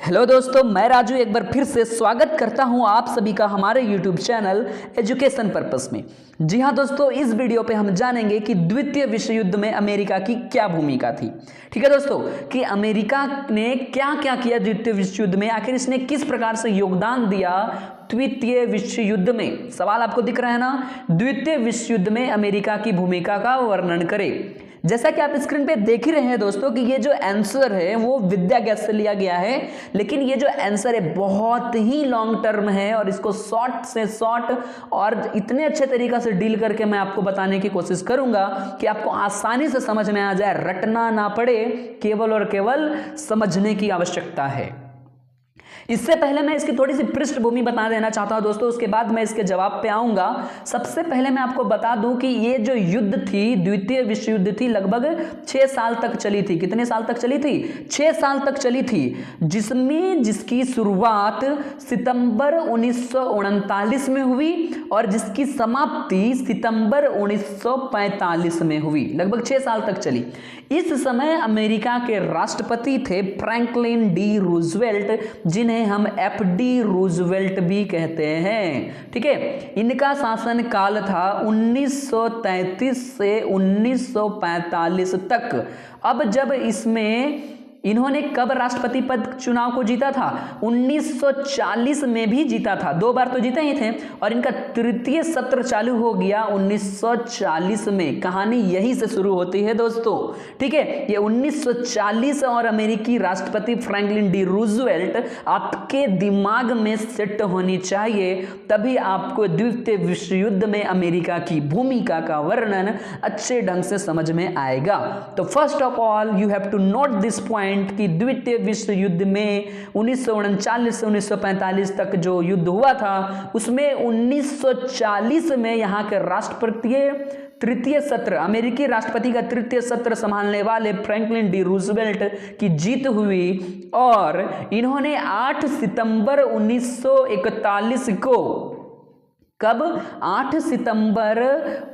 Hello दोस्तों, मैं राजू एक बार फिर से स्वागत करता हूं आप सभी का हमारे यूट्यूब चैनल एजुकेशन पर्पस में। जी हां दोस्तों, इस वीडियो पे हम जानेंगे कि द्वितीय विश्व युद्ध में अमेरिका की क्या भूमिका थी। ठीक है दोस्तों, कि अमेरिका ने क्या क्या किया द्वितीय विश्व युद्ध में, आखिर इसने किस प्रकार से योगदान दिया द्वितीय विश्व युद्ध में। सवाल आपको दिख रहा है ना, द्वितीय विश्व युद्ध में अमेरिका की भूमिका का वर्णन करें। जैसा कि आप स्क्रीन पे देख ही रहे हैं दोस्तों कि ये जो आंसर है वो विद्या गैस से लिया गया है, लेकिन ये जो आंसर है बहुत ही लॉन्ग टर्म है और इसको शॉर्ट से शॉर्ट और इतने अच्छे तरीका से डील करके मैं आपको बताने की कोशिश करूंगा कि आपको आसानी से समझ में आ जाए, रटना ना पड़े, केवल और केवल समझने की आवश्यकता है। इससे पहले मैं इसकी थोड़ी सी पृष्ठभूमि बता देना चाहता हूं दोस्तों, उसके बाद मैं इसके जवाब पे आऊंगा। सबसे पहले मैं आपको बता दूं कि ये जो युद्ध थी, द्वितीय विश्व युद्ध थी, लगभग 6 साल तक चली थी। कितने साल तक चली थी? 6 साल तक चली थी, जिसकी शुरुआत सितंबर 1939 में हुई और जिसकी समाप्ति सितंबर 1945 में हुई। लगभग 6 साल तक चली। इस समय अमेरिका के राष्ट्रपति थे फ्रैंकलिन डी रूजवेल्ट, जिन्हें हम एफडी रूजवेल्ट भी कहते हैं। ठीक है, इनका शासन काल था 1933 से 1945 तक। अब जब इसमें इन्होंने कब राष्ट्रपति पद चुनाव को जीता था? 1940 में भी जीता था, 2 बार तो जीते ही थे, और इनका तृतीय सत्र चालू हो गया 1940 में। कहानी यही से शुरू होती है दोस्तों। ठीक है, ये 1940 और अमेरिकी राष्ट्रपति फ्रैंकलिन डी रूजवेल्ट आपके दिमाग में सेट होनी चाहिए, तभी आपको द्वितीय विश्व युद्ध में अमेरिका की भूमिका का वर्णन अच्छे ढंग से समझ में आएगा। तो first of all you have to note this point कि द्वितीय विश्व युद्ध में 1939 से 1945 तक जो युद्ध हुआ था, उसमें 1940 में यहां के राष्ट्रपति तृतीय सत्र, अमेरिकी राष्ट्रपति का तृतीय सत्र संभालने वाले फ्रैंकलिन डी रूजवेल्ट की जीत हुई और इन्होंने 8 सितंबर 1941 को, कब? 8 सितंबर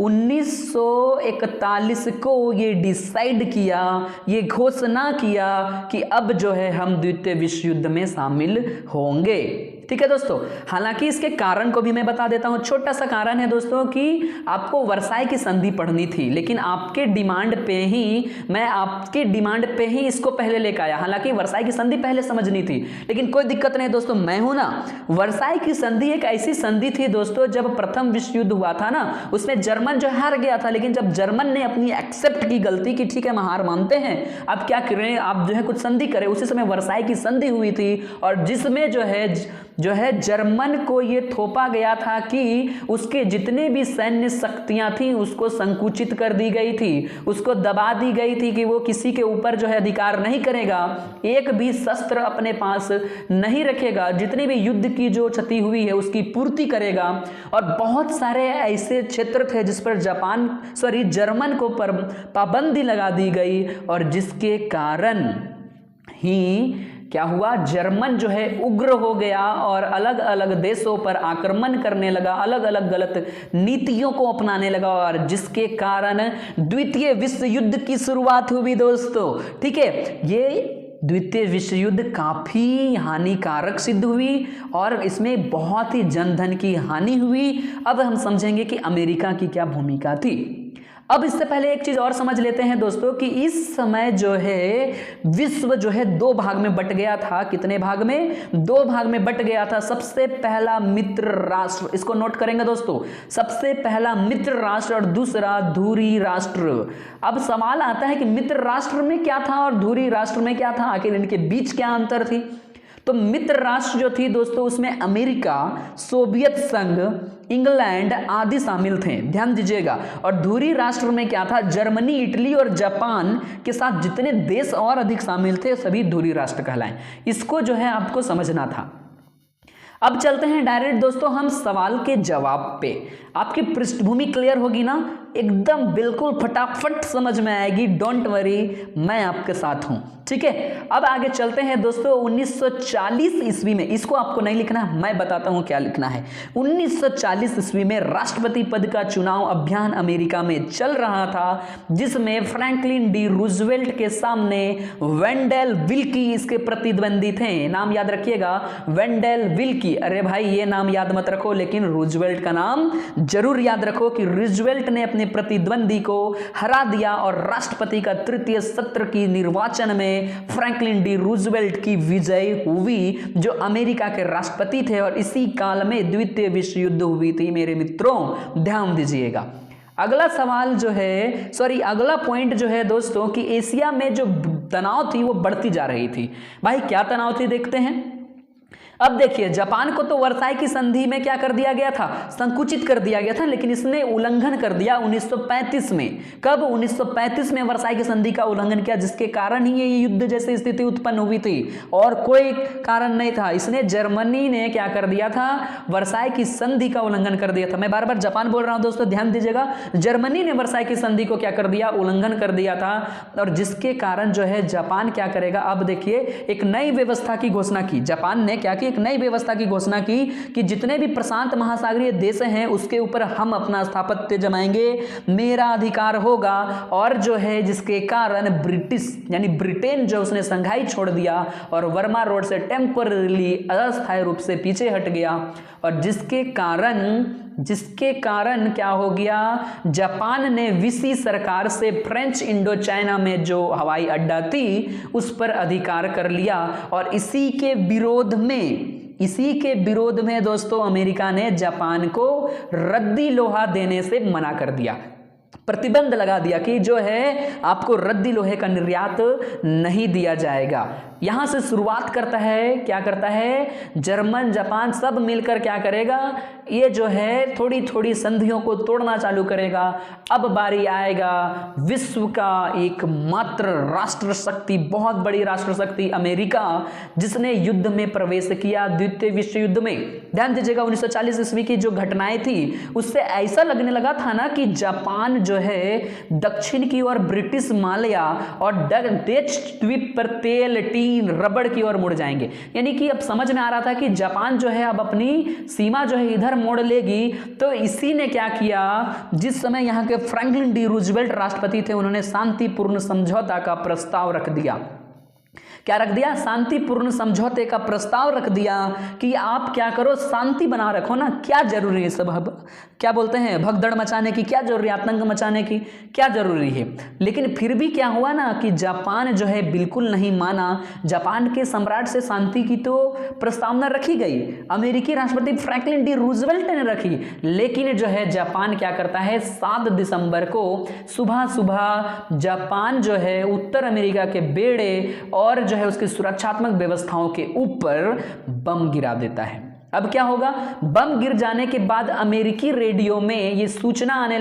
1941 को ये डिसाइड किया, ये घोषणा किया कि अब जो है हम द्वितीय विश्व युद्ध में शामिल होंगे। ठीक है दोस्तों, हालांकि इसके कारण को भी मैं बता देता हूं। छोटा सा कारण है दोस्तों कि आपको वर्साई की संधि पढ़नी थी, लेकिन आपके डिमांड पे ही इसको पहले लेकर आया। हालांकि वर्साई की संधि पहले समझनी थी, लेकिन कोई दिक्कत नहीं दोस्तों, मैं हूं ना। वर्साई की संधि एक ऐसी संधि थी दोस्तों, जब प्रथम विश्व युद्ध हुआ था ना, उसमें जर्मन जो हार गया था, लेकिन जब जर्मन ने अपनी एक्सेप्ट की गलती की, ठीक है हम हार मानते हैं, अब क्या करें, आप जो है कुछ संधि करें, उसी समय वर्साई की संधि हुई थी और जिसमें जो है जर्मन को ये थोपा गया था कि उसके जितने भी सैन्य शक्तियां थी उसको संकुचित कर दी गई थी, उसको दबा दी गई थी कि वो किसी के ऊपर जो है अधिकार नहीं करेगा, एक भी शस्त्र अपने पास नहीं रखेगा, जितनी भी युद्ध की जो क्षति हुई है उसकी पूर्ति करेगा। और बहुत सारे ऐसे क्षेत्र थे जिस पर जर्मन को पाबंदी लगा दी गई और जिसके कारण ही क्या हुआ, जर्मन जो है उग्र हो गया और अलग अलग देशों पर आक्रमण करने लगा, अलग अलग गलत नीतियों को अपनाने लगा और जिसके कारण द्वितीय विश्व युद्ध की शुरुआत हुई दोस्तों। ठीक है, ये द्वितीय विश्व युद्ध काफी हानिकारक सिद्ध हुई और इसमें बहुत ही जनधन की हानि हुई। अब हम समझेंगे कि अमेरिका की क्या भूमिका थी। अब इससे पहले एक चीज और समझ लेते हैं दोस्तों कि इस समय जो है विश्व जो है 2 भाग में बट गया था। कितने भाग में? 2 भाग में बट गया था। सबसे पहला मित्र राष्ट्र, इसको नोट करेंगे दोस्तों, सबसे पहला मित्र राष्ट्र और दूसरा धुरी राष्ट्र। अब सवाल आता है कि मित्र राष्ट्र में क्या था और धुरी राष्ट्र में क्या था, आखिर इनके बीच क्या अंतर थी? तो मित्र राष्ट्र जो थी दोस्तों, उसमें अमेरिका, सोवियत संघ, इंग्लैंड आदि शामिल थे, ध्यान दीजिएगा। और धुरी राष्ट्र में क्या था? जर्मनी, इटली और जापान के साथ जितने देश और अधिक शामिल थे सभी धुरी राष्ट्र कहलाएं। इसको जो है आपको समझना था। अब चलते हैं डायरेक्ट दोस्तों हम सवाल के जवाब पे। आपकी पृष्ठभूमि क्लियर होगी ना, एकदम बिल्कुल फटाफट समझ में आएगी, डोंट वरी, मैं आपके साथ हूं। ठीक है, अब आगे चलते हैं दोस्तों। 1940 ईस्वी में, इसको आपको नहीं लिखना, मैं बताता हूं क्या लिखना है। 1940 ईस्वी में राष्ट्रपति पद का चुनाव अभियान अमेरिका में चल रहा था, जिसमें फ्रैंकलिन डी रूजवेल्ट के सामने वेंडेल विल्की इसके प्रतिद्वंदी थे। नाम याद रखिएगा, वेंडेल विल्की। अरे भाई ये नाम याद मत रखो, लेकिन रूजवेल्ट का नाम जरूर याद रखो कि रूजवेल्ट ने अपने प्रतिद्वंदी को हरा दिया और राष्ट्रपति का तृतीय सत्र की निर्वाचन में फ्रैंकलिन डी रूजवेल्ट की विजय हुई, जो अमेरिका के राष्ट्रपति थे। और इसी काल में द्वितीय विश्व युद्ध हुई थी मेरे मित्रों, ध्यान दीजिएगा। अगला सवाल जो है, अगला पॉइंट जो है दोस्तों कि एशिया में जो तनाव थी वो बढ़ती जा रही थी। भाई क्या तनाव थी देखते हैं। अब देखिए, जापान को तो वर्साई की संधि में क्या कर दिया गया था, संकुचित कर दिया गया था, लेकिन इसने उल्लंघन कर दिया 1935 में। कब? 1935 में वर्साई की संधि का उल्लंघन किया, जिसके कारण ही ये युद्ध जैसी स्थिति उत्पन्न हुई थी, और कोई कारण नहीं था। इसने, जर्मनी ने क्या कर दिया था, वर्साई की संधि का उल्लंघन कर दिया था। मैं बार बार जापान बोल रहा हूं दोस्तों, ध्यान दीजिएगा। जर्मनी ने वर्साई की संधि को क्या कर दिया, उल्लंघन कर दिया था, और जिसके कारण जो है जापान क्या करेगा, अब देखिए एक नई व्यवस्था की घोषणा की। जापान ने क्या की, एक नई व्यवस्था की घोषणा की कि जितने भी प्रशांत महासागरीय देश हैं उसके ऊपर हम अपना स्थापत्य जमाएंगे, मेरा अधिकार होगा। और जो है जिसके कारण ब्रिटिश यानी ब्रिटेन जो उसने संघाई छोड़ दिया और वर्मा रोड से टेम्पररी अस्थायी रूप से पीछे हट गया, और जिसके कारण क्या हो गया, जापान ने विसी सरकार से फ्रेंच इंडो चाइना में जो हवाई अड्डा थी उस पर अधिकार कर लिया। और इसी के विरोध में दोस्तों अमेरिका ने जापान को रद्दी लोहा देने से मना कर दिया, प्रतिबंध लगा दिया कि जो है आपको रद्दी लोहे का निर्यात नहीं दिया जाएगा। यहां से शुरुआत करता है, क्या करता है, जर्मन जापान सब मिलकर क्या करेगा, ये जो है थोड़ी थोड़ी संधियों को तोड़ना चालू करेगा। अब बारी आएगा विश्व का एकमात्र राष्ट्र शक्ति, बहुत बड़ी राष्ट्र शक्ति अमेरिका, जिसने युद्ध में प्रवेश किया, द्वितीय विश्व युद्ध में। ध्यान दीजिएगा 1940 ईस्वी की जो घटनाएं थी उससे ऐसा लगने लगा था ना कि जापान जो है दक्षिण की ओर ब्रिटिश मालया और डच द्वीप पर तेल, टीन, रबड़ की ओर मुड़ जाएंगे। यानी कि अब समझ में आ रहा था कि जापान जो है अब अपनी सीमा जो है इधर मोड़ लेगी। तो इसी ने क्या किया, जिस समय यहाँ के फ्रैंकलिन डी रूजवेल्ट राष्ट्रपति थे, उन्होंने शांतिपूर्ण समझौता का प्रस्ताव रख दिया। क्या रख दिया, शांतिपूर्ण समझौते का प्रस्ताव रख दिया कि आप क्या करो, शांति बना रखो ना, क्या जरूरी है सब, क्या बोलते हैं, भगदड़ मचाने की क्या जरूरी है, आतंक मचाने की क्या जरूरी है। लेकिन फिर भी क्या हुआ ना कि जापान जो है बिल्कुल नहीं माना। जापान के सम्राट से शांति की तो प्रस्तावना रखी गई, अमेरिकी राष्ट्रपति फ्रैंकलिन डी रूजवेल्ट ने रखी, लेकिन जो है जापान क्या करता है, 7 दिसंबर को सुबह सुबह जापान जो है उत्तर अमेरिका के बेड़े और जो है उसकी सुरक्षात्मक व्यवस्थाओं के ऊपर बम गिरा देता है। अब क्या होगा, बम गिर जाने के बाद अमेरिकी रेडियो में ये सूचना आने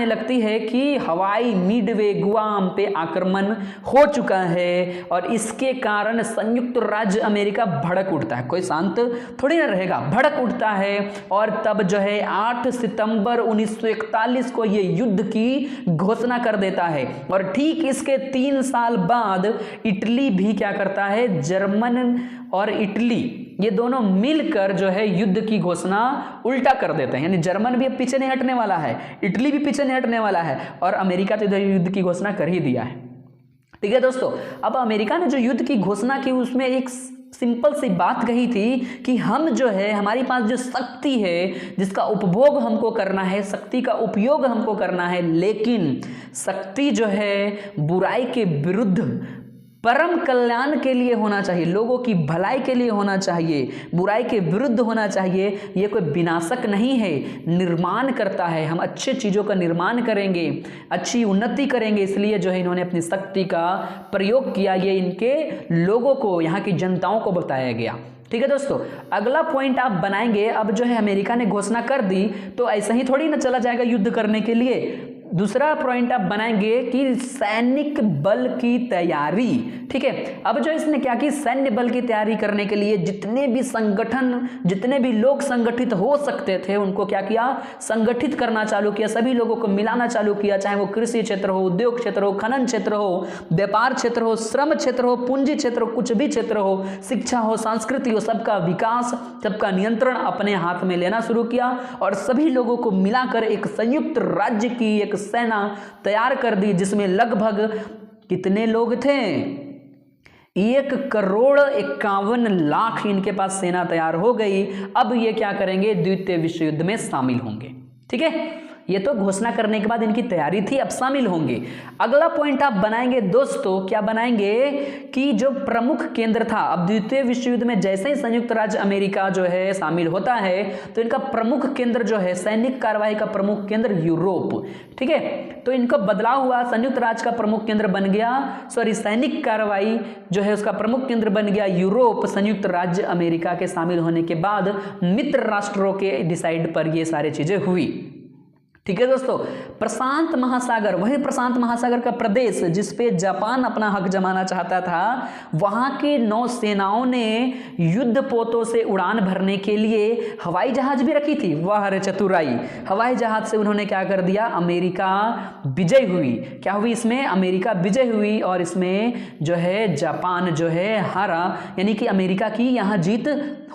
लगती है कि हवाई मिडवे गुआम पे आक्रमण हो चुका है, और इसके कारण संयुक्त राज्य अमेरिका भड़क उठता है। कोई शांत थोड़ी ना रहेगा, भड़क उठता है। और तब जो है 8 सितंबर 1941 को ये युद्ध की घोषणा कर देता है। और ठीक इसके 3 साल बाद इटली भी क्या करता है, जर्मन और इटली ये दोनों मिलकर जो है युद्ध की घोषणा उल्टा कर देते हैं। यानी जर्मन भी अब पीछे नहीं हटने वाला है, इटली भी पीछे नहीं हटने वाला है, और अमेरिका तो इधर युद्ध की घोषणा कर ही दिया है। ठीक है दोस्तों, अब अमेरिका ने जो युद्ध की घोषणा की उसमें एक सिंपल सी बात कही थी कि हम जो है, हमारी पास जो शक्ति है जिसका उपभोग हमको करना है, शक्ति का उपयोग हमको करना है, लेकिन शक्ति जो है बुराई के विरुद्ध परम कल्याण के लिए होना चाहिए, लोगों की भलाई के लिए होना चाहिए, बुराई के विरुद्ध होना चाहिए। ये कोई विनाशक नहीं है, निर्माण करता है। हम अच्छे चीज़ों का निर्माण करेंगे, अच्छी उन्नति करेंगे, इसलिए जो है इन्होंने अपनी शक्ति का प्रयोग किया। ये इनके लोगों को, यहाँ की जनताओं को बताया गया। ठीक है दोस्तों, अगला पॉइंट आप बनाएंगे। अब जो है अमेरिका ने घोषणा कर दी तो ऐसा ही थोड़ी ना चला जाएगा युद्ध करने के लिए। दूसरा पॉइंट आप बनाएंगे कि सैनिक बल की तैयारी। ठीक है, अब जो इसने क्या की, सैन्य बल की तैयारी करने के लिए जितने भी संगठन, जितने भी लोग संगठित हो सकते थे उनको क्या किया, संगठित करना चालू किया, सभी लोगों को मिलाना चालू किया, चाहे वो कृषि क्षेत्र हो, उद्योग क्षेत्र हो, खनन क्षेत्र हो, व्यापार क्षेत्र हो, श्रम क्षेत्र हो, पूंजी क्षेत्र हो, कुछ भी क्षेत्र हो, शिक्षा हो, संस्कृति हो, सबका विकास, सबका नियंत्रण अपने हाथ में लेना शुरू किया और सभी लोगों को मिलाकर एक संयुक्त राज्य की एक सेना तैयार कर दी, जिसमें लगभग कितने लोग थे, 1,51,00,000 इनके पास सेना तैयार हो गई। अब ये क्या करेंगे, द्वितीय विश्व युद्ध में शामिल होंगे। ठीक है, ये तो घोषणा करने के बाद इनकी तैयारी थी, अब शामिल होंगे। अगला पॉइंट आप बनाएंगे दोस्तों, क्या बनाएंगे कि जो प्रमुख केंद्र था, अब द्वितीय विश्व युद्ध में जैसे ही संयुक्त राज्य अमेरिका जो है शामिल होता है तो इनका प्रमुख केंद्र जो है, सैनिक कार्रवाई का प्रमुख केंद्र यूरोप। ठीक है, तो इनका बदलाव हुआ, संयुक्त राज्य का प्रमुख केंद्र बन गया, सैनिक कार्रवाई जो है उसका प्रमुख केंद्र बन गया यूरोप। संयुक्त राज्य अमेरिका के शामिल होने के बाद मित्र राष्ट्रों के डिसाइड पर ये सारी चीजें हुई। ठीक है दोस्तों, प्रशांत महासागर, वही प्रशांत महासागर का प्रदेश जिस पे जापान अपना हक जमाना चाहता था, वहां के नौसेनाओं ने युद्ध पोतों से उड़ान भरने के लिए हवाई जहाज भी रखी थी। वह चतुराई, हवाई जहाज से उन्होंने क्या कर दिया, अमेरिका विजय हुई। क्या हुई इसमें, अमेरिका विजय हुई और इसमें जो है जापान जो है हारा, यानी कि अमेरिका की यहां जीत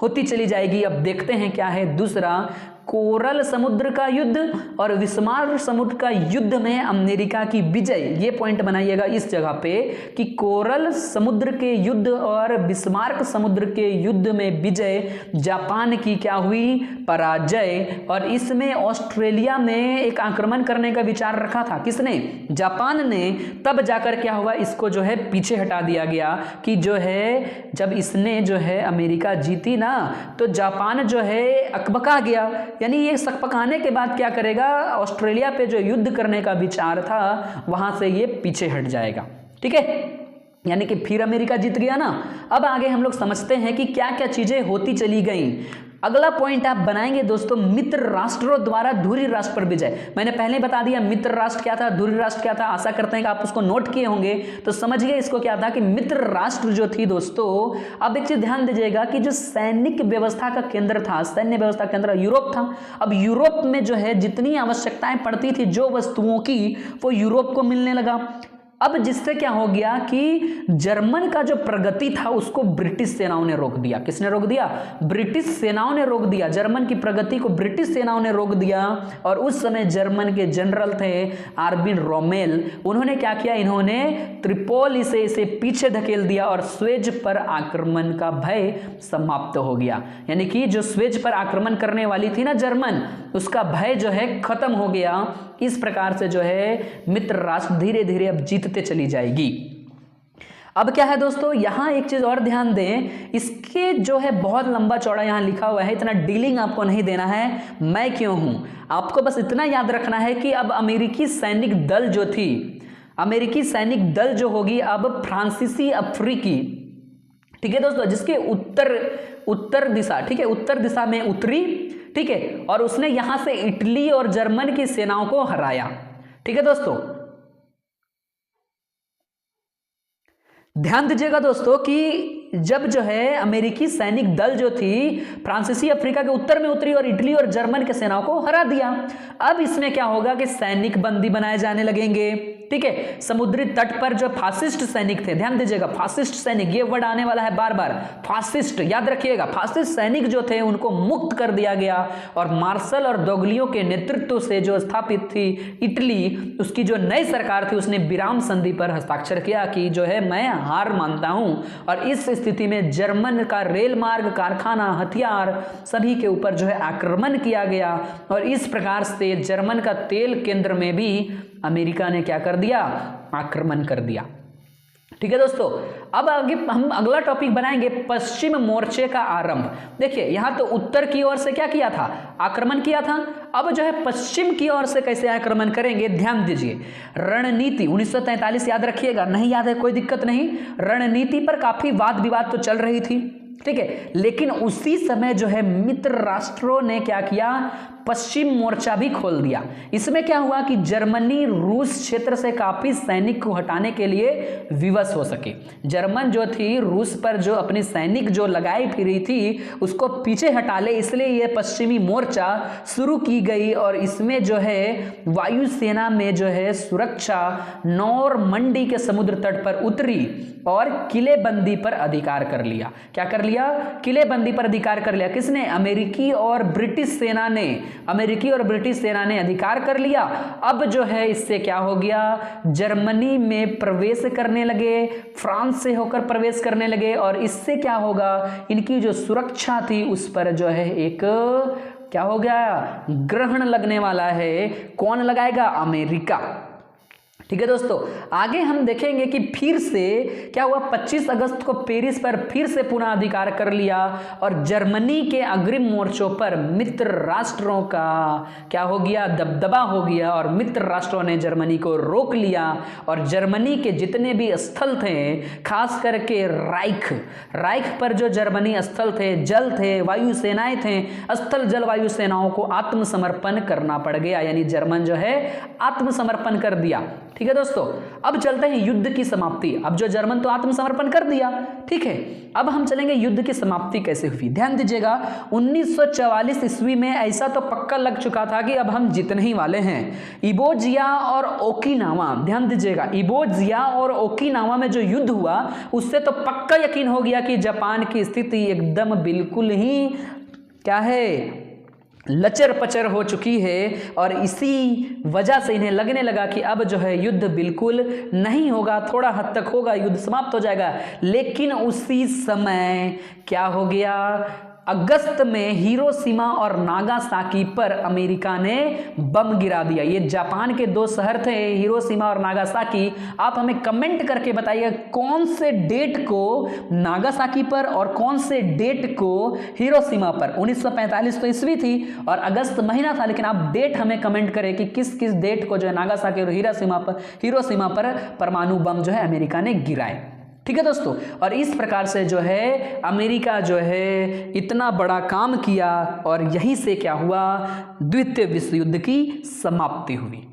होती चली जाएगी। अब देखते हैं क्या है दूसरा, कोरल समुद्र का युद्ध और बिस्मार्क समुद्र का युद्ध में अमेरिका की विजय। ये पॉइंट बनाइएगा इस जगह पे कि कोरल समुद्र के युद्ध और बिस्मार्क समुद्र के युद्ध में विजय, जापान की क्या हुई, पराजय। और इसमें ऑस्ट्रेलिया में एक आक्रमण करने का विचार रखा था, किसने, जापान ने। तब जाकर क्या हुआ, इसको जो है पीछे हटा दिया गया कि जो है जब इसने जो है अमेरिका जीती ना तो जापान जो है अकबका गया, यानी ये सकपकाने के बाद क्या करेगा, ऑस्ट्रेलिया पे जो युद्ध करने का विचार था वहां से ये पीछे हट जाएगा। ठीक है, यानी कि फिर अमेरिका जीत गया ना। अब आगे हम लोग समझते हैं कि क्या क्या चीजें होती चली गई। अगला पॉइंट आप बनाएंगे दोस्तों, मित्र राष्ट्रों द्वारा धुरी राष्ट्र पर विजय। मैंने पहले बता दिया मित्र राष्ट्र क्या था, धुरी राष्ट्र क्या था, आशा करते हैं कि आप उसको नोट किए होंगे तो समझ गए इसको क्या था कि मित्र राष्ट्र जो थी दोस्तों। अब एक चीज ध्यान दीजिएगा कि जो सैनिक व्यवस्था का केंद्र था, सैन्य व्यवस्था केंद्र यूरोप था। अब यूरोप में जो है जितनी आवश्यकताएं पड़ती थी जो वस्तुओं की, वो यूरोप को मिलने लगा। अब जिससे क्या हो गया कि जर्मन का जो प्रगति था उसको ब्रिटिश सेनाओं ने रोक दिया। किसने रोक दिया, ब्रिटिश सेनाओं ने रोक दिया। जर्मन की प्रगति को ब्रिटिश सेनाओं ने रोक दिया। और उस समय जर्मन के जनरल थे आर्बिन रोमेल। उन्होंने क्या किया, इन्होंने त्रिपोली से इसे पीछे धकेल दिया और स्वेज पर आक्रमण का भय समाप्त हो गया। यानी कि जो स्वेज पर आक्रमण करने वाली थी ना जर्मन, उसका भय जो है खत्म हो गया। इस प्रकार से जो है मित्र राष्ट्र धीरे धीरे अब जीतते चली जाएगी। अब क्या है दोस्तों, यहां एक चीज और ध्यान दें, इसके जो है बहुत लंबा चौड़ा यहां लिखा हुआ है, इतना डीलिंग आपको नहीं देना है, मैं क्यों हूं। आपको बस इतना याद रखना है कि अब अमेरिकी सैनिक दल जो थी, अमेरिकी सैनिक दल जो होगी अब फ्रांसीसी अफ्रीकी, ठीक है दोस्तों, जिसके उत्तर दिशा, ठीक है, उत्तर दिशा में उतरी, ठीक है, और उसने यहां से इटली और जर्मन की सेनाओं को हराया। ठीक है दोस्तों, ध्यान दीजिएगा दोस्तों कि जब जो है अमेरिकी सैनिक दल जो थी फ्रांसीसी अफ्रीका के उत्तर में उतरी और इटली और जर्मन के सेनाओं को हरा दिया। अब इसमें क्या होगा कि सैनिक बंदी बनाए जाने लगेंगे। ठीक है, समुद्री तट पर जो फासिस्ट सैनिक थे, ध्यान दीजिएगा फासिस्ट सैनिक, ये वर्ड आने वाला है बार बार, फासिस्ट याद रखिएगा। फासिस्ट सैनिक जो थे उनको मुक्त कर दिया गया और मार्शल और दोगलियों के नेतृत्व से जो स्थापित थी इटली, उसकी जो नई सरकार थी उसने विराम संधि पर हस्ताक्षर किया कि जो है मैं हार मानता हूं। और इस स्थिति में जर्मन का रेल मार्ग, कारखाना, हथियार सभी के ऊपर जो है आक्रमण किया गया और इस प्रकार से जर्मन का तेल केंद्र में भी अमेरिका ने क्या कर दिया, आक्रमण कर दिया। ठीक है दोस्तों, अब आगे हम अगला टॉपिक बनाएंगे पश्चिम मोर्चे का आरंभ। देखिए यहां तो उत्तर की ओर से क्या किया था, आक्रमण किया था। अब जो है पश्चिम की ओर से कैसे आक्रमण करेंगे, ध्यान दीजिए। रणनीति 1943 याद रखिएगा, नहीं याद है कोई दिक्कत नहीं। रणनीति पर काफी वाद विवाद तो चल रही थी, ठीक है, लेकिन उसी समय जो है मित्र राष्ट्रों ने क्या किया, पश्चिम मोर्चा भी खोल दिया। इसमें क्या हुआ कि जर्मनी रूस क्षेत्र से काफी सैनिक को हटाने के लिए विवश हो सके। जर्मन जो थी रूस पर जो अपनी सैनिक जो लगाई फिरी थी उसको पीछे हटा ले, इसलिए यह पश्चिमी मोर्चा शुरू की गई और इसमें जो है वायुसेना में जो है सुरक्षा नॉर्मंडी के समुद्र तट पर उतरी और किलेबंदी पर अधिकार कर लिया। क्या कर लिया? किलेबंदी पर अधिकार कर लिया। किसने? अमेरिकी और ब्रिटिश सेना ने। अमेरिकी और ब्रिटिश सेना ने अधिकार कर लिया। अब जो है इससे क्या हो गया, जर्मनी में प्रवेश करने लगे, फ्रांस से होकर प्रवेश करने लगे और इससे क्या होगा, इनकी जो सुरक्षा थी उस पर जो है एक क्या हो गया, ग्रहण लगने वाला है। कौन लगाएगा? अमेरिका। ठीक है दोस्तों, आगे हम देखेंगे कि फिर से क्या हुआ, 25 अगस्त को पेरिस पर फिर से पुनः अधिकार कर लिया और जर्मनी के अग्रिम मोर्चों पर मित्र राष्ट्रों का क्या हो गया, दबदबा हो गया और मित्र राष्ट्रों ने जर्मनी को रोक लिया और जर्मनी के जितने भी स्थल थे, खास करके राइख पर जो जर्मनी स्थल थे, जल थे, वायु सेनाएं थे, स्थल जल वायु सेनाओं को आत्मसमर्पण करना पड़ गया, यानी जर्मन जो है आत्मसमर्पण कर दिया। ठीक है दोस्तों, अब चलते हैं युद्ध की समाप्ति। अब जो जर्मन तो आत्मसमर्पण कर दिया, ठीक है, अब हम चलेंगे युद्ध की समाप्ति कैसे हुई। ध्यान दीजिएगा, 1944 ईस्वी में ऐसा तो पक्का लग चुका था कि अब हम जीतने ही वाले हैं। इबो-जिया और ओकिनावा, ध्यान दीजिएगा, इबो-जिया और ओकिनावा में जो युद्ध हुआ उससे तो पक्का यकीन हो गया कि जापान की स्थिति एकदम बिल्कुल ही क्या है, लचर पचर हो चुकी है और इसी वजह से इन्हें लगने लगा कि अब जो है युद्ध बिल्कुल नहीं होगा, थोड़ा हद तक होगा, युद्ध समाप्त हो जाएगा। लेकिन उसी समय क्या हो गया, अगस्त में हिरोशिमा और नागासाकी पर अमेरिका ने बम गिरा दिया। ये जापान के दो शहर थे, हिरोशिमा और नागासाकी। आप हमें कमेंट करके बताइए कौन से डेट को नागासाकी पर और कौन से डेट को हिरोशिमा पर। 1945 तो ईस्वी थी और अगस्त महीना था, लेकिन आप डेट हमें कमेंट करें कि किस किस डेट को जो है नागासाकी और हिरोशिमा पर परमाणु बम जो है अमेरिका ने गिराए। ठीक है दोस्तों, और इस प्रकार से जो है अमेरिका जो है इतना बड़ा काम किया और यहीं से क्या हुआ, द्वितीय विश्व युद्ध की समाप्ति हुई।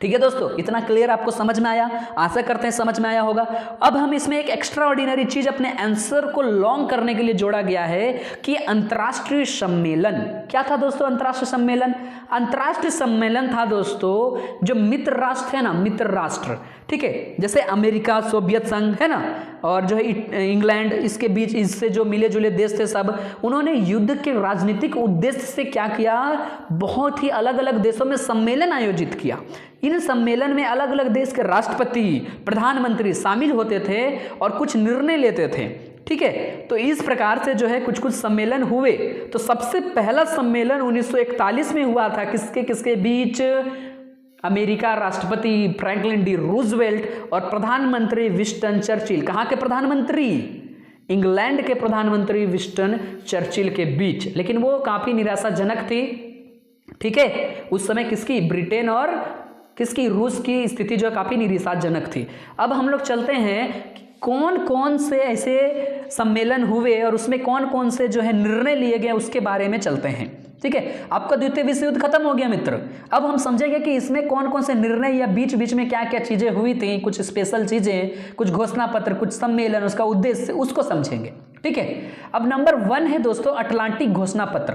ठीक है दोस्तों, इतना क्लियर आपको समझ में आया? आशा करते हैं समझ में आया होगा। अब हम इसमें एक एक्स्ट्रा ऑर्डिनरी चीज अपने आंसर को लॉन्ग करने के लिए जोड़ा गया है कि अंतर्राष्ट्रीय सम्मेलन। क्या था दोस्तों अंतर्राष्ट्रीय सम्मेलन? अंतर्राष्ट्रीय सम्मेलन था दोस्तों जो मित्र राष्ट्र है ना, मित्र राष्ट्र, ठीक है, जैसे अमेरिका, सोवियत संघ है ना, और जो है इंग्लैंड, इसके बीच इससे जो मिले जुले देश थे सब, उन्होंने युद्ध के राजनीतिक उद्देश्य से क्या किया, बहुत ही अलग अलग देशों में सम्मेलन आयोजित किया। इन सम्मेलन में अलग अलग देश के राष्ट्रपति, प्रधानमंत्री शामिल होते थे और कुछ निर्णय लेते थे। ठीक है, तो इस प्रकार से जो है कुछ कुछ सम्मेलन हुए। तो सबसे पहला सम्मेलन 1941 में हुआ था, किसके बीच? अमेरिका राष्ट्रपति फ्रैंकलिन डी रूजवेल्ट और प्रधानमंत्री विंस्टन चर्चिल। कहाँ के प्रधानमंत्री? इंग्लैंड के प्रधानमंत्री विंस्टन चर्चिल के बीच। लेकिन वो काफी निराशाजनक थी। ठीक है, उस समय किसकी? ब्रिटेन और किसकी? रूस की स्थिति जो काफी निराशाजनक थी। अब हम लोग चलते हैं कौन कौन से ऐसे सम्मेलन हुए और उसमें कौन कौन से जो है निर्णय लिए गए उसके बारे में चलते हैं। ठीक है, आपका द्वितीय विश्व युद्ध खत्म हो गया मित्र। अब हम समझेंगे कि इसमें कौन कौन से निर्णय या बीच बीच में क्या क्या चीजें हुई थी, कुछ स्पेशल चीजें, कुछ घोषणा पत्र, कुछ सम्मेलन, उसका उद्देश्य, उसको समझेंगे। ठीक है, अब नंबर 1 है दोस्तों अटलांटिक घोषणा पत्र।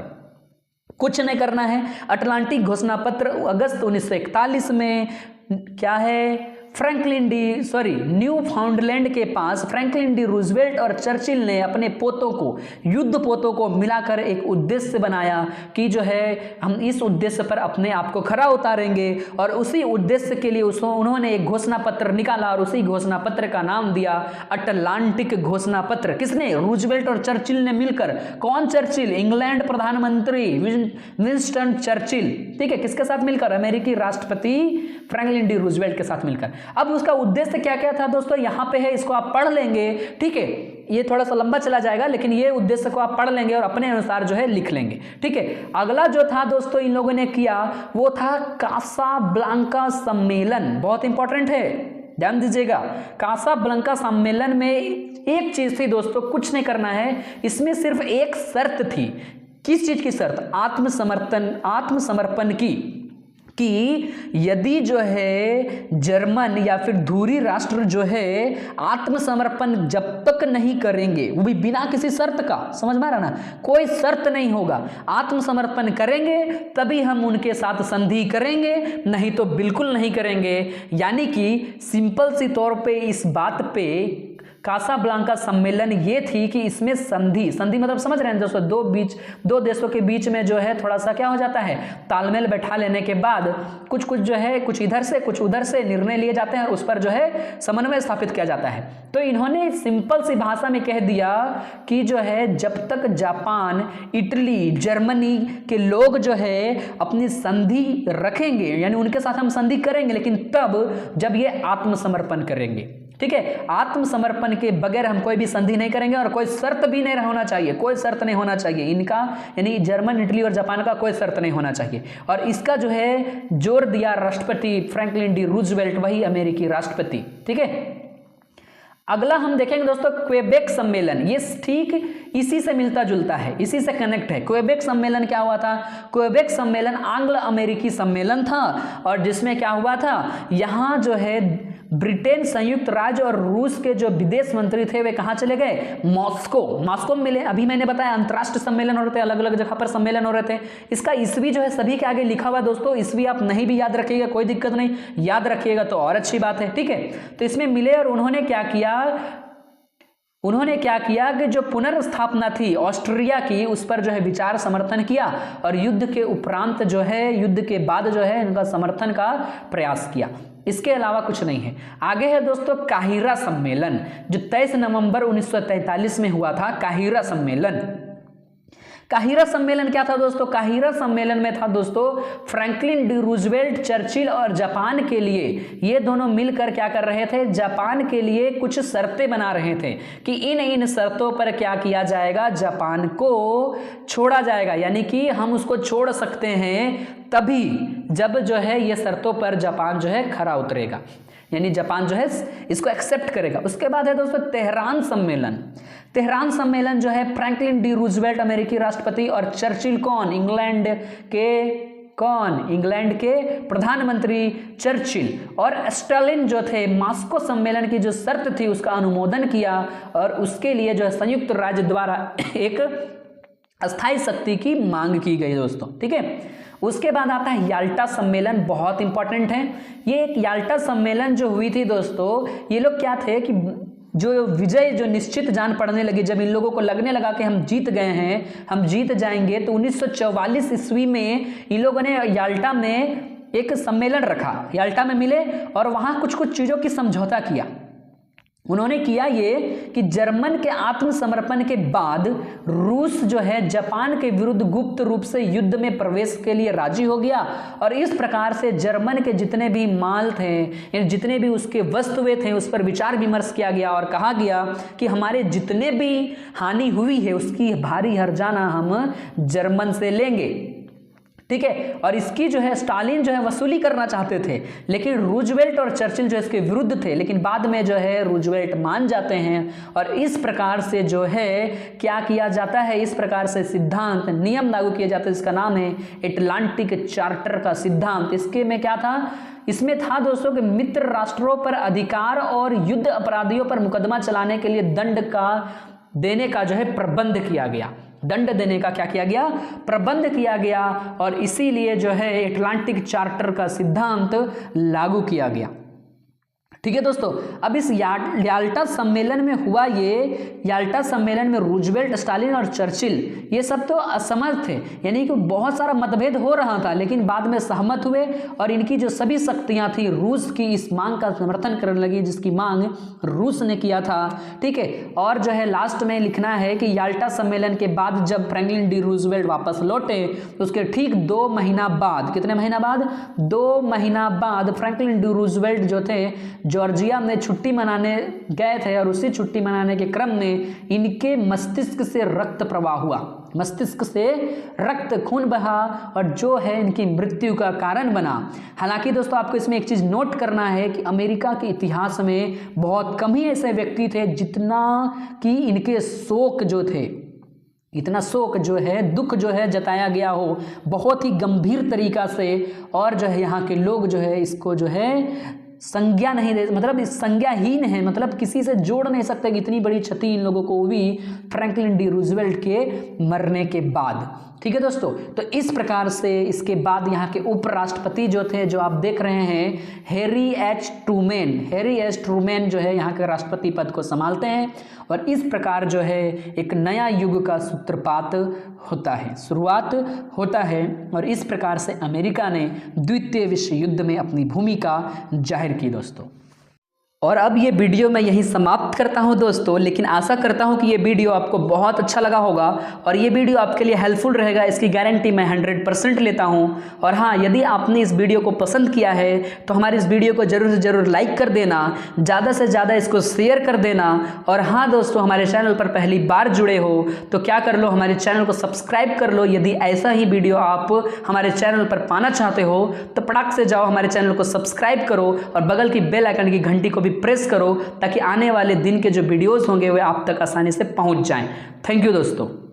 कुछ नहीं करना है, अटलांटिक घोषणा पत्र अगस्त 1941 में क्या है, न्यू फाउंडलैंड के पास फ्रैंकलिन डी रूजवेल्ट और चर्चिल ने अपने पोतों को, युद्ध पोतों को मिलाकर एक उद्देश्य बनाया कि जो है हम इस उद्देश्य पर अपने आप को खरा उतारेंगे और उसी उद्देश्य के लिए उन्होंने एक घोषणा पत्र निकाला और उसी घोषणा पत्र का नाम दिया अटलांटिक घोषणा पत्र। किसने? रूजवेल्ट और चर्चिल ने मिलकर। कौन चर्चिल? इंग्लैंड प्रधानमंत्री विंस्टन चर्चिल। ठीक है, किसके साथ मिलकर? अमेरिकी राष्ट्रपति फ्रैंकलिन डी रूजवेल्ट के साथ मिलकर। अब उसका उद्देश्य क्या क्या था दोस्तों, यहां पे है, इसको आप पढ़ लेंगे। ठीक है, ये थोड़ा सा लंबा चला जाएगा, लेकिन ये उद्देश्य को आप पढ़ लेंगे और अपने अनुसार जो है लिख लेंगे। ठीक है, अगला जो था दोस्तों इन लोगों ने किया वो था कासाब्लांका सम्मेलन। बहुत इंपॉर्टेंट है, ध्यान दीजिएगा। कासाब्लांका सम्मेलन में एक चीज थी दोस्तों, कुछ नहीं करना है, इसमें सिर्फ एक शर्त थी। किस चीज की शर्त? आत्मसमर्पण की, कि यदि जो है जर्मन या फिर धुरी राष्ट्र जो है आत्मसमर्पण जब तक नहीं करेंगे, वो भी बिना किसी शर्त का, समझ में आ रहा ना, कोई शर्त नहीं होगा, आत्मसमर्पण करेंगे तभी हम उनके साथ संधि करेंगे, नहीं तो बिल्कुल नहीं करेंगे। यानी कि सिंपल सी तौर पे इस बात पे कासाब्लांका सम्मेलन ये थी कि इसमें संधि मतलब समझ रहे हैं दोस्तों, दो देशों के बीच में जो है थोड़ा सा क्या हो जाता है, तालमेल बैठा लेने के बाद कुछ जो है, कुछ इधर से कुछ उधर से निर्णय लिए जाते हैं और उस पर जो है समन्वय स्थापित किया जाता है। तो इन्होंने सिंपल सी भाषा में कह दिया कि जो है जब तक जापान, इटली, जर्मनी के लोग जो है अपनी संधि रखेंगे, यानी उनके साथ हम संधि करेंगे, लेकिन तब जब ये आत्मसमर्पण करेंगे, ठीक है, आत्मसमर्पण के बगैर हम कोई भी संधि नहीं करेंगे और कोई शर्त भी नहीं होना चाहिए, कोई शर्त नहीं होना चाहिए इनका, यानी जर्मन, इटली और जापान का कोई शर्त नहीं होना चाहिए। और इसका जो है जोर दिया राष्ट्रपति फ्रैंकलिन डी रूजवेल्ट, वही अमेरिकी राष्ट्रपति, ठीक है। अगला हम देखेंगे दोस्तों क्वेबेक सम्मेलन, ये ठीक इसी से मिलता जुलता है, इसी से कनेक्ट है। क्वेबेक सम्मेलन क्या हुआ था? क्वेबेक सम्मेलन आंग्ल अमेरिकी सम्मेलन था और जिसमें क्या हुआ था, यहाँ जो है ब्रिटेन, संयुक्त राज्य और रूस के जो विदेश मंत्री थे वे कहाँ चले गए? मॉस्को में मिले। अभी मैंने बताया अंतर्राष्ट्रीय सम्मेलन हो रहे थे, अलग अलग जगह पर सम्मेलन हो रहे थे। इसका ईस्वी जो है सभी के आगे लिखा हुआ दोस्तों, ईस्वी आप नहीं भी याद रखिएगा कोई दिक्कत नहीं, याद रखिएगा तो और अच्छी बात है, ठीक है। तो इसमें मिले और उन्होंने क्या किया कि जो पुनर्स्थापना थी ऑस्ट्रिया की, उस पर जो है विचार समर्थन किया और युद्ध के उपरांत जो है, युद्ध के बाद जो है इनका समर्थन का प्रयास किया। इसके अलावा कुछ नहीं है। आगे है दोस्तों काहिरा सम्मेलन, जो 23 नवंबर 1943 में हुआ था। काहिरा सम्मेलन क्या था दोस्तों? काहिरा सम्मेलन में था दोस्तों फ्रैंकलिन डी रूजवेल्ट, चर्चिल और जापान के लिए, ये दोनों मिलकर क्या कर रहे थे? जापान के लिए कुछ शर्तें बना रहे थे कि इन शर्तों पर क्या किया जाएगा, जापान को छोड़ा जाएगा, यानी कि हम उसको छोड़ सकते हैं तभी जब जो है ये शर्तों पर जापान जो है खरा उतरेगा, यानी जापान जो है इसको एक्सेप्ट करेगा। उसके बाद है दोस्तों तेहरान सम्मेलन जो है फ्रैंकलिन डी रूजवेल्ट अमेरिकी राष्ट्रपति और चर्चिल इंग्लैंड के प्रधानमंत्री चर्चिल और स्टालिन जो थे, मॉस्को सम्मेलन की जो शर्त थी उसका अनुमोदन किया और उसके लिए जो है संयुक्त राज्य द्वारा एक अस्थायी शक्ति की मांग की गई दोस्तों, ठीक है। उसके बाद आता है याल्टा सम्मेलन, बहुत इंपॉर्टेंट है ये। एक याल्टा सम्मेलन जो हुई थी दोस्तों, ये लोग क्या थे कि जो विजय जो निश्चित जान पड़ने लगी, जब इन लोगों को लगने लगा कि हम जीत गए हैं, हम जीत जाएंगे, तो 1944 ईस्वी में इन लोगों ने याल्टा में एक सम्मेलन रखा, याल्टा में मिले और वहां कुछ चीजों की समझौता किया। उन्होंने किया ये कि जर्मन के आत्मसमर्पण के बाद रूस जो है जापान के विरुद्ध गुप्त रूप से युद्ध में प्रवेश के लिए राजी हो गया और इस प्रकार से जर्मन के जितने भी माल थे, जितने भी उसके वस्तुएं थे, उस पर विचार विमर्श किया गया और कहा गया कि हमारे जितने भी हानि हुई है उसकी भारी हर्जाना हम जर्मन से लेंगे, ठीक है। और इसकी जो है स्टालिन जो है वसूली करना चाहते थे, लेकिन रूजवेल्ट और चर्चिल जो इसके विरुद्ध थे, लेकिन बाद में जो है रूजवेल्ट मान जाते हैं और इस प्रकार से जो है क्या किया जाता है, इस प्रकार से सिद्धांत नियम लागू किए जाते हैं। इसका नाम है एटलांटिक चार्टर का सिद्धांत। इसके में क्या था? इसमें था दोस्तों कि मित्र राष्ट्रों पर अधिकार और युद्ध अपराधियों पर मुकदमा चलाने के लिए दंड का देने का जो है प्रबंध किया गया, दंड देने का क्या किया गया? प्रबंध किया गया और इसीलिए जो है एटलांटिक चार्टर का सिद्धांत लागू किया गया, ठीक है दोस्तों। अब इस याल्टा सम्मेलन में हुआ ये, याल्टा सम्मेलन में रूजवेल्ट, स्टालिन और चर्चिल ये सब तो असमर्थ थे, यानी कि बहुत सारा मतभेद हो रहा था, लेकिन बाद में सहमत हुए और इनकी जो सभी शक्तियां थी रूस की इस मांग का समर्थन करने लगी, जिसकी मांग रूस ने किया था, ठीक है। और जो है लास्ट में लिखना है कि याल्टा सम्मेलन के बाद जब फ्रैंकलिन डी रूजवेल्ट वापस लौटे तो उसके ठीक 2 महीना बाद, कितने महीना बाद? 2 महीना बाद फ्रैंकलिन डी रूजवेल्ट जो थे जॉर्जिया में छुट्टी मनाने गए थे और उसी छुट्टी मनाने के क्रम में इनके मस्तिष्क से रक्त प्रवाह हुआ, मस्तिष्क से रक्त खून बहा और जो है इनकी मृत्यु का कारण बना। हालांकि दोस्तों आपको इसमें एक चीज नोट करना है कि अमेरिका के इतिहास में बहुत कम ही ऐसे व्यक्ति थे जितना कि इनके शोक जो थे, इतना शोक जो है, दुख जो है जताया गया हो बहुत ही गंभीर तरीका से, और जो है यहाँ के लोग जो है इसको जो है संज्ञा नहीं दे, मतलब इस संज्ञाहीन है, मतलब किसी से जोड़ नहीं सकते कि इतनी बड़ी क्षति इन लोगों को हुई फ्रैंकलिन डी रूजवेल्ट के मरने के बाद। ठीक है दोस्तों, तो इस प्रकार से इसके बाद यहाँ के उपराष्ट्रपति जो थे, जो आप देख रहे हैं, हैरी एच ट्रूमैन जो है यहाँ के राष्ट्रपति पद को संभालते हैं, और इस प्रकार जो है एक नया युग का सूत्रपात होता है, शुरुआत होता है, और इस प्रकार से अमेरिका ने द्वितीय विश्व युद्ध में अपनी भूमिका जाहिर की दोस्तों। और अब ये वीडियो मैं यहीं समाप्त करता हूं दोस्तों, लेकिन आशा करता हूं कि ये वीडियो आपको बहुत अच्छा लगा होगा और ये वीडियो आपके लिए हेल्पफुल रहेगा, इसकी गारंटी मैं 100% लेता हूं। और हाँ, यदि आपने इस वीडियो को पसंद किया है तो हमारे इस वीडियो को ज़रूर से ज़रूर लाइक कर देना, ज़्यादा से ज़्यादा इसको शेयर कर देना। और हाँ दोस्तों, हमारे चैनल पर पहली बार जुड़े हो तो क्या कर लो, हमारे चैनल को सब्सक्राइब कर लो। यदि ऐसा ही वीडियो आप हमारे चैनल पर पाना चाहते हो तो फटाक से जाओ, हमारे चैनल को सब्सक्राइब करो और बगल की बेल आइकन की घंटी को भी प्रेस करो, ताकि आने वाले दिन के जो वीडियोस होंगे वे आप तक आसानी से पहुंच जाएं। थैंक यू दोस्तों।